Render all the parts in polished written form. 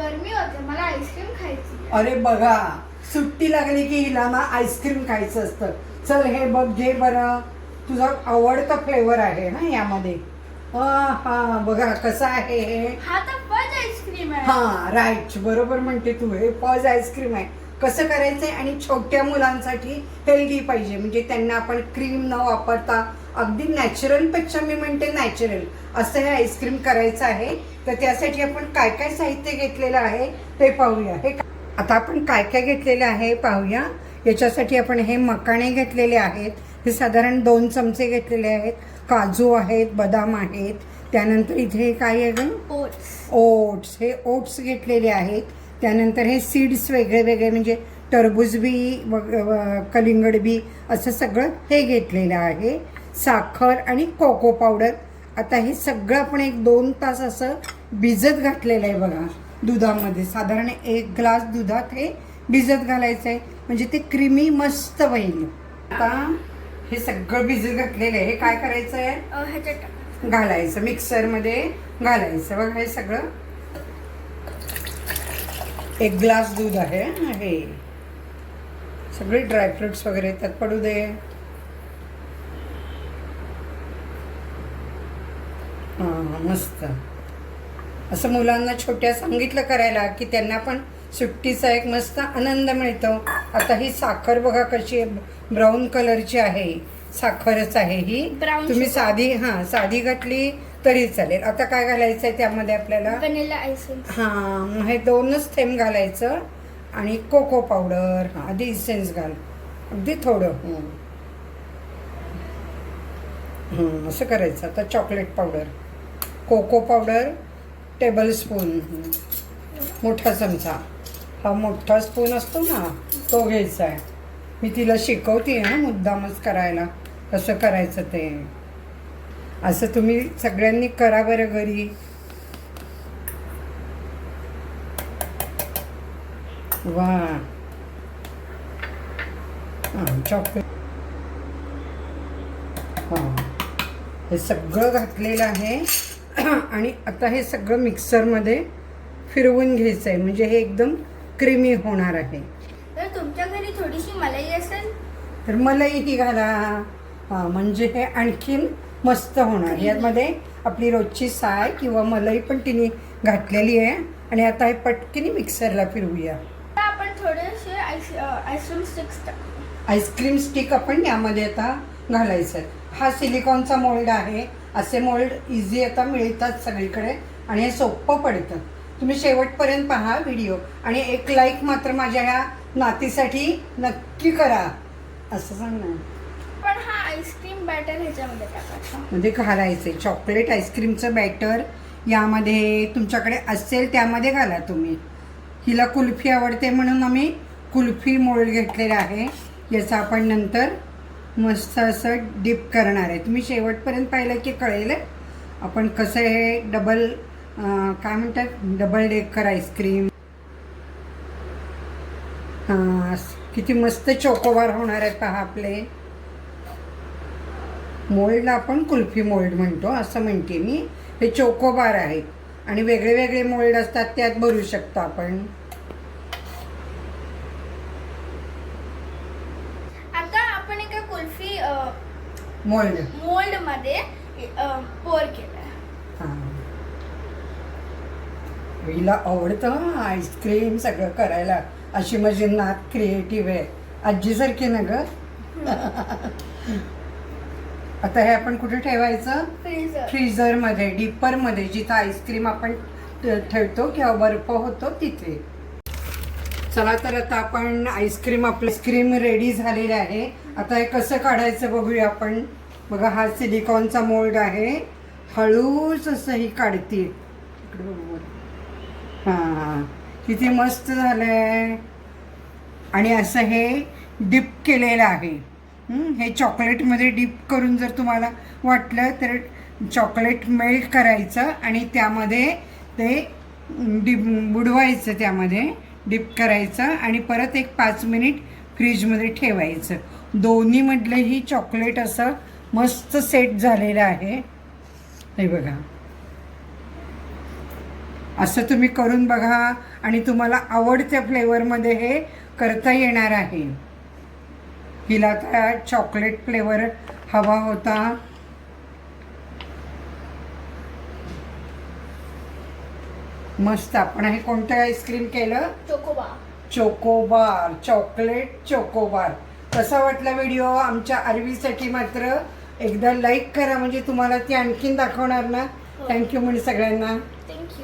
गरमी होते, मला आईस्क्रीम खायची. अरे बघा, सुट्टी लागली की हिला ना आईस्क्रीम खायचं असतं. चल हे बघ, घे बरं, तुझा आवडता फ्लेवर आहे ना यामध्ये. हा बघा कसं आहे हे. हा तर फज आईस्क्रीम आहे. हा राईट, बरोबर म्हणते तू, हे फज आईस्क्रीम आहे. कसं करायचंय, आणि छोट्या मुलांसाठी हेल्दी पाहिजे, म्हणजे त्यांना आपण क्रीम न वापरता अगदी नॅचरल पेक्षा मी म्हणते नॅचरल असं हे आईस्क्रीम करायचं आहे. तर त्यासाठी आपण काय काय साहित्य घेतलेलं आहे ते पाहूया. हे आता आपण काय काय घेतलेलं आहे पाहूया. याच्यासाठी आपण हे मकाणे घेतलेले आहेत, हे साधारण 2 चमचे घेतलेले आहेत. काजू आहेत, बदाम आहेत. त्यानंतर इथे काय आहे, ओट्स, हे ओट्स घेतलेले आहेत. त्यानंतर हे सीड्स वेगळे वेगळे, म्हणजे टरबूज बी, कलिंगड बी, असं सगळं हे घेतलेलं आहे. साखर आणि कोको पावडर. आता हे सगळं आपण 1-2 तास असं भिजत घातलेलं आहे बघा दुधामध्ये. साधारण 1 ग्लास दुधात हे भिजत घालायचं आहे, म्हणजे ते क्रीमी मस्त होईल. आता हे सगळं भिजत घातलेलं आहे. हे काय करायचं आहे, ह्याच्यात घालायचं, मिक्सरमध्ये घालायचं. बघा हे सगळं 1 ग्लास दूध आहे. हे सगळे ड्रायफ्रुट्स वगैरे त्यात पडू दे. मस्त असं मुलांना छोट्या सांगितलं करायला की त्यांना पण सुट्टीचा एक मस्त आनंद मिळतो. आता ही साखर बघा कशी आहे, ब्राऊन कलरची आहे, साखरच आहे ही. तुम्ही साधी घातली तरी चालेल. आता काय घालायचं आहे त्यामध्ये आपल्याला, व्हॅनिला एसेन्स. हां, हे 2च थेंब घालायचं. आणि कोको पावडर, आधी इसेन्स घाल, अगदी थोडं. असं करायचं. आता chocolate powder, cocoa powder tablespoon, मोठा चमचा, हा मोठा स्पून असतो ना तो घ्यायचा आहे. मी तिला शिकवते ना मुद्दामच करायला कसं करायचं ते. असं तुम्ही सगळ्यांनी करा बरं घरी. वा, चॉकलेट. हे सगळं घातलेलं आहे. आणि आता हे सगळं मिक्सरमध्ये फिरवून घ्यायचं आहे, म्हणजे हे एकदम क्रीमी होणार आहे. तर तुमच्या घरी थोडीशी मलाई असेल तर मलाईही घाला, म्हणजे हे आणखीन मस्त होणार. यामध्ये आपली रोजची साय किंवा मलाई पण तिने घातलेली आहे. आणि आता हे पटकीने मिक्सरला फिरवूया. आपण थोडेसे आईस्क्रीम स्टिक आपण यामध्ये आता घालायचं आहे. हा सिलिकॉनचा मोल्ड आहे. असे मोल्ड इझी आता मिळतात सगळीकडे आणि हे सोपं पडतं. तुम्ही शेवटपर्यंत पहा व्हिडिओ, आणि 1 लाईक मात्र माझ्या ह्या नातीसाठी नक्की करा, असं सांगणार. पण हा आईस्क्रीम बॅटर ह्याच्यामध्ये टाकायचा, म्हणजे घालायचे चॉकलेट आईस्क्रीमचं बॅटर यामध्ये. तुमच्याकडे असेल त्यामध्ये घाला तुम्ही. हिला कुल्फी आवडते म्हणून आम्ही कुल्फी मोल्ड घेतलेला आहे. याचं आपण नंतर मस्त असं डिप करणार आहे. तुम्ही शेवटपर्यंत पाहिलं की कळेल आपण कसं हे डबल, काय म्हणतात, डबल डेकर आईस्क्रीम. किती मस्त चोकोबार होणार आहेत पहा आपले. मोल्डला आपण कुल्फी मोल्ड म्हणतो असं म्हणते मी. हे चोकोबार आहेत आणि वेगळे वेगळे मोल्ड असतात, त्यात भरू शकतो आपण. आता आपण एका कुल्फी मोल्ड मध्ये पोर केलं. हिला आवडतं आईस्क्रीम सगळं करायला. अशी माझी नात क्रिएटिव्ह आहे, आजीसारखी ना ग. आता हे आपण कुठे ठेवायचं, फ्रीझरमध्ये, डीपरमध्ये, जिथं आईस्क्रीम आपण ठेवतो किंवा बर्फ होतो तिथे. चला तर आता आपण आईस्क्रीम रेडी झालेले आहे. आता हे कसं काढायचं बघूया आपण. बघा हा सिलिकॉनचा मोल्ड आहे. हळूच असं ही काढते. किती मस्त झालंय. आणि असं हे डिप केलेलं आहे. हे चॉकलेटमध्ये डिप करून जर तुम्हाला वाटलं तर चॉकलेट मेल्ट करायचं आणि त्यामध्ये ते बुडवायचं, त्यामध्ये डिप करायचं आणि परत 5 मिनिट फ्रीजमध्ये ठेवायचं. दोन्हीमधलंही चॉकलेट असं मस्त सेट झालेलं आहे. हे बघा असं तुम्ही करून बघा आणि तुम्हाला आवडत्या फ्लेवरमध्ये हे करता येणार आहे. हिला आता चॉकलेट फ्लेवर हवा होता. मस्त. आपण हे कोणतं आईस्क्रीम केलं? Chocobar, chocolate chocobar. कसा वाटला व्हिडिओ? आमच्या आरवीसाठी मात्र एकदा लाईक करा, म्हणजे तुम्हाला ती आणखीन दाखवणार ना. थँक्यू म्हणजे सगळ्यांना.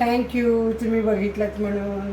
थँक्यू तुम्ही बघितलं म्हणून.